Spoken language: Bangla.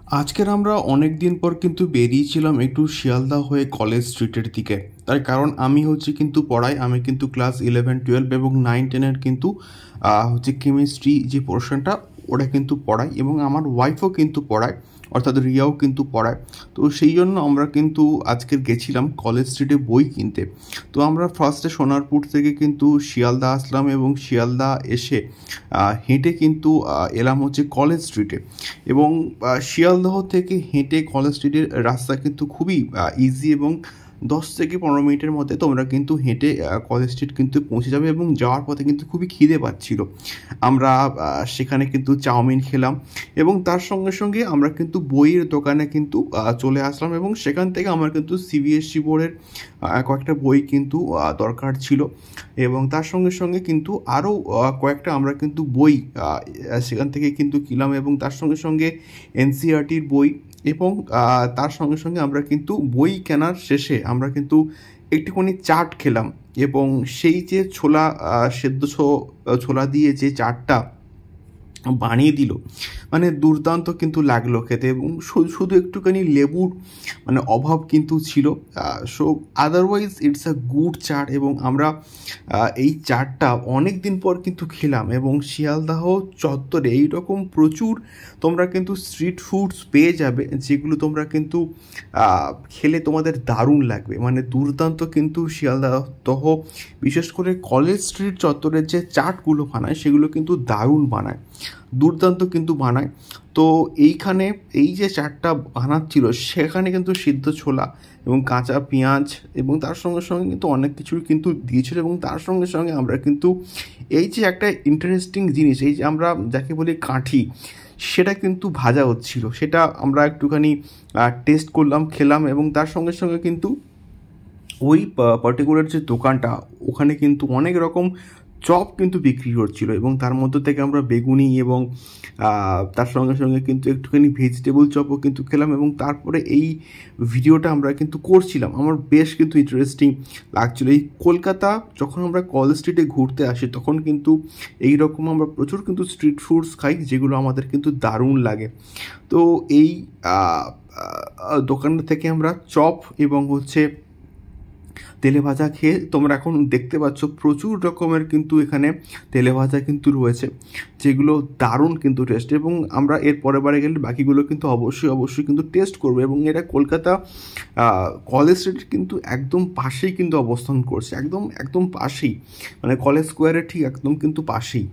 আজকের আমরা অনেক দিন পর কিন্তু বেরিয়েছিলাম একটু শিয়ালদা হয়ে কলেজ স্ট্রিটের দিকে। তার কারণ আমি কিন্তু পড়াই, আমি কিন্তু ক্লাস 11-12 এবং 9-10-এর কিন্তু হচ্ছে কেমিস্ট্রি যে পোর্শনটা ওটা কিন্তু পড়াই, এবং আমার ওয়াইফও কিন্তু পড়ায়, অর্থাৎ রিয়াও কিন্তু পড়ায়। তো সেই জন্য আমরা কিন্তু আজকের গেছিলাম কলেজ স্ট্রিটে বই কিনতে। তো আমরা ফার্স্টে সোনারপুর থেকে কিন্তু শিয়ালদা আসলাম, এবং শিয়ালদা এসে হেঁটে কিন্তু এলাম হচ্ছে কলেজ স্ট্রিটে। এবং শিয়ালদহ থেকে হেঁটে কলেজ স্ট্রিটের রাস্তা কিন্তু খুবই ইজি, এবং 10 থেকে 15 মিনিটের মধ্যে তোমরা কিন্তু হেঁটে কলেজ স্ট্রিট কিন্তু পৌঁছে যাবে। এবং যাওয়ার পথে কিন্তু খুবই খিদে পাচ্ছিল, আমরা সেখানে কিন্তু চাউমিন খেলাম, এবং তার সঙ্গে সঙ্গে আমরা কিন্তু বইয়ের দোকানে কিন্তু চলে আসলাম, এবং সেখান থেকে আমার কিন্তু সিবিএসসি বোর্ডের কয়েকটা বই কিন্তু দরকার ছিল, এবং তার সঙ্গে সঙ্গে কিন্তু আরও কয়েকটা আমরা কিন্তু বই সেখান থেকে কিন্তু কিনলাম, এবং তার সঙ্গে সঙ্গে এনসিইআরটির বই, এবং তার সঙ্গে সঙ্গে আমরা কিন্তু বই কেনার শেষে আমরা কিন্তু একটুখানি চাট খেলাম। এবং সেই যে ছোলা সেদ্ধ ছোলা দিয়ে যে চাটটা বানিয়ে দিল, মানে দুর্দান্ত কিন্তু লাগলো খেতে, এবং শুধু একটুখানি লেবুর মানে অভাব কিন্তু ছিল। So otherwise it's a good chat, এবং আমরা এই চাটটা অনেক দিন পর কিন্তু খেলাম। এবং শিয়ালদাহ চত্বরে এইরকম প্রচুর তোমরা কিন্তু স্ট্রিট ফুডস পেয়ে যাবে, যেগুলো তোমরা কিন্তু খেলে তোমাদের দারুণ লাগবে, মানে দুর্দান্ত কিন্তু শিয়ালদাহ বিশেষ করে কলেজ স্ট্রিট চত্বরের যে চাটগুলো বানায় সেগুলো কিন্তু দারুণ বানায়, দুর্দান্ত কিন্তু বানায়। তো এইখানে এই যে চাটটা বানাচ্ছিল সেখানে কিন্তু সিদ্ধ ছোলা এবং কাঁচা পেঁয়াজ, এবং তার সঙ্গে সঙ্গে কিন্তু অনেক কিছুই কিন্তু দিয়েছিল, এবং তার সঙ্গে সঙ্গে আমরা কিন্তু এই যে একটা ইন্টারেস্টিং জিনিস, এই যে আমরা যাকে বলি কাঠি, সেটা কিন্তু ভাজা হচ্ছিল, সেটা আমরা একটুখানি টেস্ট করলাম, খেলাম, এবং তার সঙ্গে সঙ্গে কিন্তু ওই পার্টিকুলার যে দোকানটা ওখানে কিন্তু অনেক রকম চপ কিন্তু বিক্রি হচ্ছিলো, এবং তার মধ্যে থেকে আমরা বেগুনি এবং তার সঙ্গে সঙ্গে কিন্তু একটুখানি ভেজিটেবল চপও কিন্তু খেলাম, এবং তারপরে এই ভিডিওটা আমরা কিন্তু করছিলাম। আমার বেশ কিন্তু ইন্টারেস্টিং লাগছিলো। এই কলকাতা যখন আমরা কলেজ স্ট্রিটে ঘুরতে আসি তখন কিন্তু এই রকম আমরা প্রচুর কিন্তু স্ট্রিট ফুডস খাই, যেগুলো আমাদের কিন্তু দারুণ লাগে। তো এই দোকানটা থেকে আমরা চপ এবং হচ্ছে তেলে ভাজা খেয়ে, তোমরা এখন দেখতে পাচ্ছ প্রচুর রকমের কিন্তু এখানে তেলে ভাজা কিন্তু রয়েছে, যেগুলো দারুণ কিন্তু টেস্ট, এবং আমরা এর পরের বারে গেলে বাকিগুলো কিন্তু অবশ্যই কিন্তু টেস্ট করবো। এবং এটা কলকাতা কলেজ স্ট্রিটের কিন্তু একদম পাশেই কিন্তু অবস্থান করছে, একদম পাশেই, মানে কলেজ স্কোয়ারের ঠিক একদম কিন্তু পাশেই।